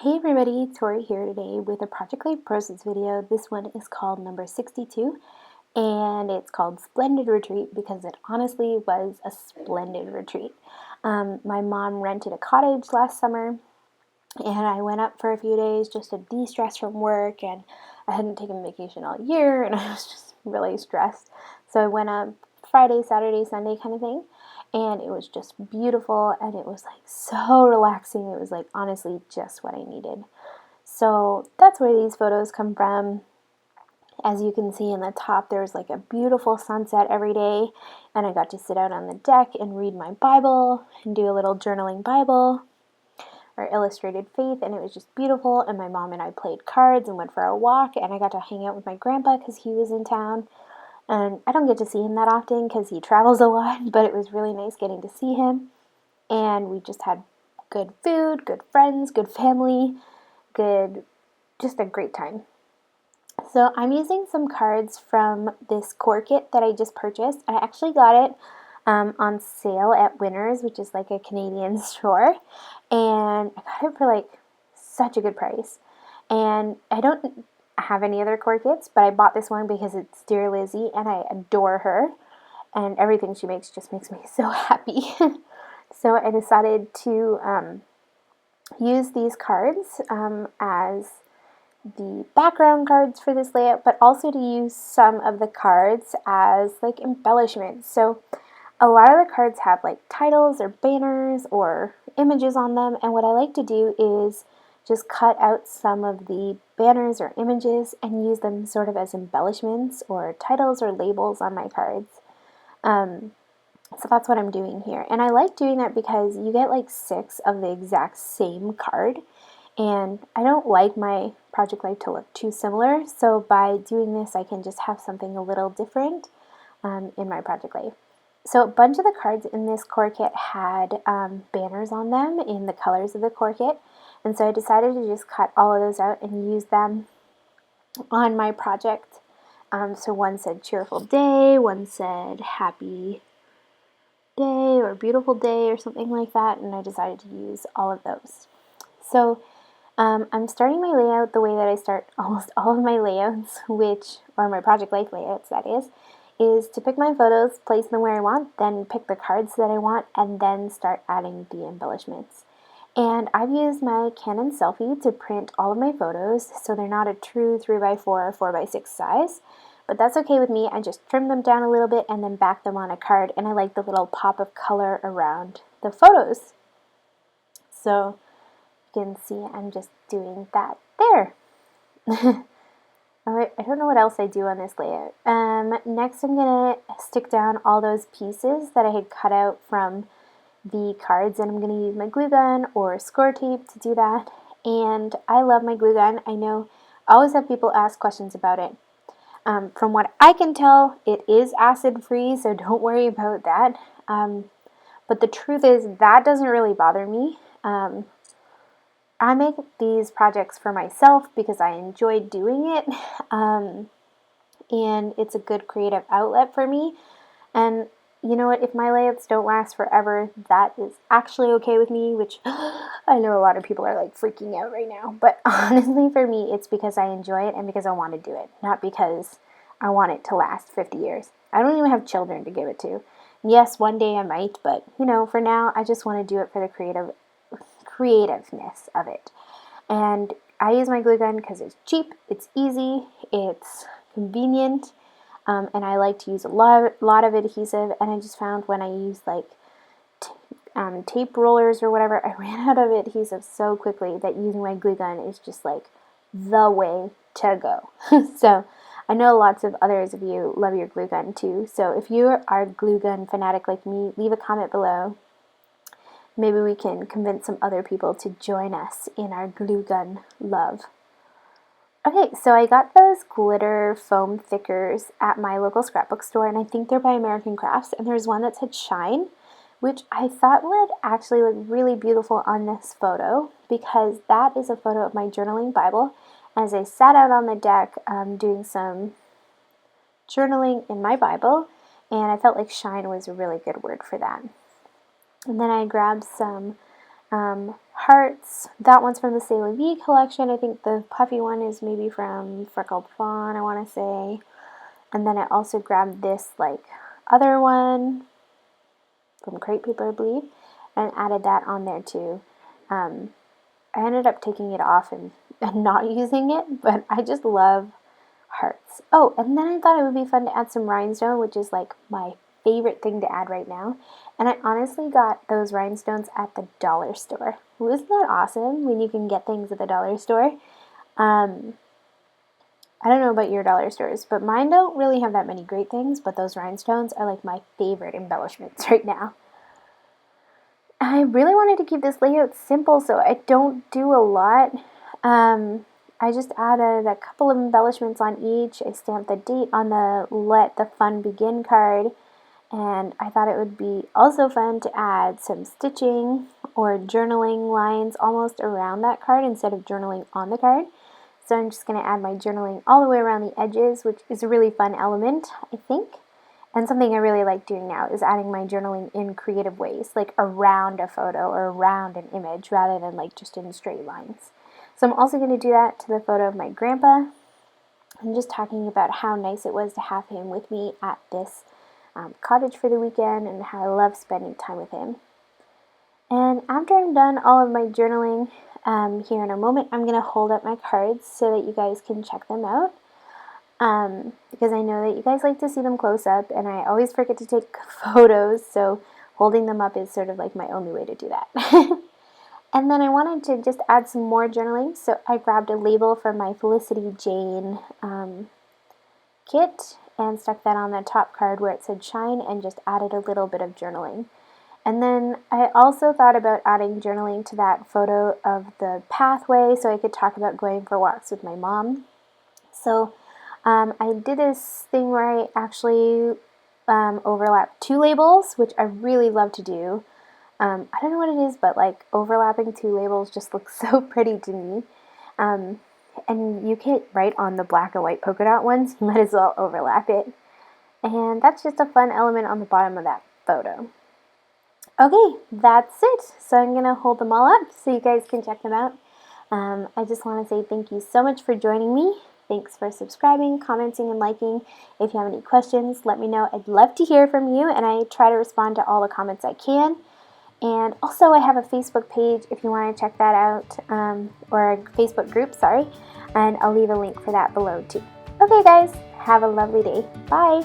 Hey everybody, Tori here today with a Project Life Process video. This one is called number 62 and it's called Splendid Retreat because it honestly was a splendid retreat. My mom rented a cottage last summer and I went up for a few days just to de-stress from work, and I hadn't taken vacation all year and I was just really stressed. So I went up Friday, Saturday, Sunday kind of thing, and it was just beautiful and it was like so relaxing. It was like honestly just what I needed. So that's where these photos come from. As you can see in the top, there's like a beautiful sunset every day, and I got to sit out on the deck and read my Bible and do a little journaling Bible or illustrated faith, and it was just beautiful. And my mom and I played cards and went for a walk, and I got to hang out with my grandpa because he was in town. And I don't get to see him that often because he travels a lot, but it was really nice getting to see him. And we just had good food, good friends, good family, just a great time. So I'm using some cards from this core kit that I just purchased. I actually got it on sale at Winners, which is like a Canadian store, and I got it for like such a good price. And I don't have any other core kits, but I bought this one because it's Dear Lizzie and I adore her, and everything she makes just makes me so happy. So I decided to use these cards as the background cards for this layout, but also to use some of the cards as like embellishments. So a lot of the cards have like titles or banners or images on them, and what I like to do is just cut out some of the banners or images and use them sort of as embellishments or titles or labels on my cards. So that's what I'm doing here. And I like doing that because you get like 6 of the exact same card. And I don't like my Project Life to look too similar. So by doing this, I can just have something a little different in my Project Life. So a bunch of the cards in this core kit had banners on them in the colors of the core kit. And so I decided to just cut all of those out and use them on my project. So one said cheerful day, one said happy day or beautiful day or something like that, and I decided to use all of those. So I'm starting my layout the way that I start almost all of my layouts, or my Project Life layouts that is to pick my photos, place them where I want, then pick the cards that I want, and then start adding the embellishments. And I've used my Canon Selfie to print all of my photos, so they're not a true 3x4 or 4x6 size. But that's okay with me. I just trim them down a little bit and then back them on a card, and I like the little pop of color around the photos. So you can see I'm just doing that there. Alright, I don't know what else I do on this layout. Next I'm going to stick down all those pieces that I had cut out from the cards, and I'm going to use my glue gun or score tape to do that. And I love my glue gun. I know I always have people ask questions about it. From what I can tell, it is acid free, so don't worry about that. But the truth is that doesn't really bother me. I make these projects for myself because I enjoy doing it, and it's a good creative outlet for me. And you know what, if my layouts don't last forever, that is actually okay with me, which I know a lot of people are like freaking out right now. But honestly, for me, it's because I enjoy it and because I want to do it, not because I want it to last 50 years. I don't even have children to give it to. Yes, one day I might, but you know, for now, I just want to do it for the creativeness of it. And I use my glue gun because it's cheap, it's easy, it's convenient, and I like to use a lot of adhesive. And I just found when I use like tape rollers or whatever, I ran out of adhesive so quickly that using my glue gun is just like the way to go. So I know lots of others of you love your glue gun too. So if you are a glue gun fanatic like me, leave a comment below. Maybe we can convince some other people to join us in our glue gun love. Okay, so I got those glitter foam thickers at my local scrapbook store, and I think they're by American Crafts, and there's one that said Shine, which I thought would actually look really beautiful on this photo because that is a photo of my journaling Bible as I sat out on the deck doing some journaling in my Bible, and I felt like shine was a really good word for that. And then I grabbed some Hearts, that one's from the Slendid collection. I think the puffy one is maybe from Freckled Fawn, I want to say. And then I also grabbed this like other one from Crate Paper, I believe, and added that on there too. I ended up taking it off and not using it, but I just love hearts. Oh, and then I thought it would be fun to add some rhinestone, which is like my favorite thing to add right now. And I honestly got those rhinestones at the dollar store. Isn't that awesome when you can get things at the dollar store? I don't know about your dollar stores, but mine don't really have that many great things, but those rhinestones are like my favorite embellishments right now. I really wanted to keep this layout simple, so I don't do a lot. I just added a couple of embellishments on each. I stamped the date on the Let the Fun Begin card, and I thought it would be also fun to add some stitching or journaling lines almost around that card instead of journaling on the card. So I'm just going to add my journaling all the way around the edges, which is a really fun element, I think. And something I really like doing now is adding my journaling in creative ways, like around a photo or around an image rather than like just in straight lines. So I'm also going to do that to the photo of my grandpa. I'm just talking about how nice it was to have him with me at this cottage for the weekend and how I love spending time with him. And after I'm done all of my journaling here in a moment, I'm going to hold up my cards so that you guys can check them out. Because I know that you guys like to see them close up, and I always forget to take photos, so holding them up is sort of like my only way to do that. And then I wanted to just add some more journaling, so I grabbed a label from my Felicity Jane kit and stuck that on the top card where it said Shine and just added a little bit of journaling. And then I also thought about adding journaling to that photo of the pathway so I could talk about going for walks with my mom. So I did this thing where I actually overlapped two labels, which I really love to do. I don't know what it is, but like overlapping two labels just looks so pretty to me. And you can't write on the black and white polka dot ones, you might as well overlap it. And that's just a fun element on the bottom of that photo. Okay, that's it. So I'm going to hold them all up so you guys can check them out. I just want to say thank you so much for joining me. Thanks for subscribing, commenting, and liking. If you have any questions, let me know. I'd love to hear from you, and I try to respond to all the comments I can. And also, I have a Facebook page if you want to check that out, or a Facebook group, sorry. And I'll leave a link for that below too. Okay, guys, have a lovely day. Bye.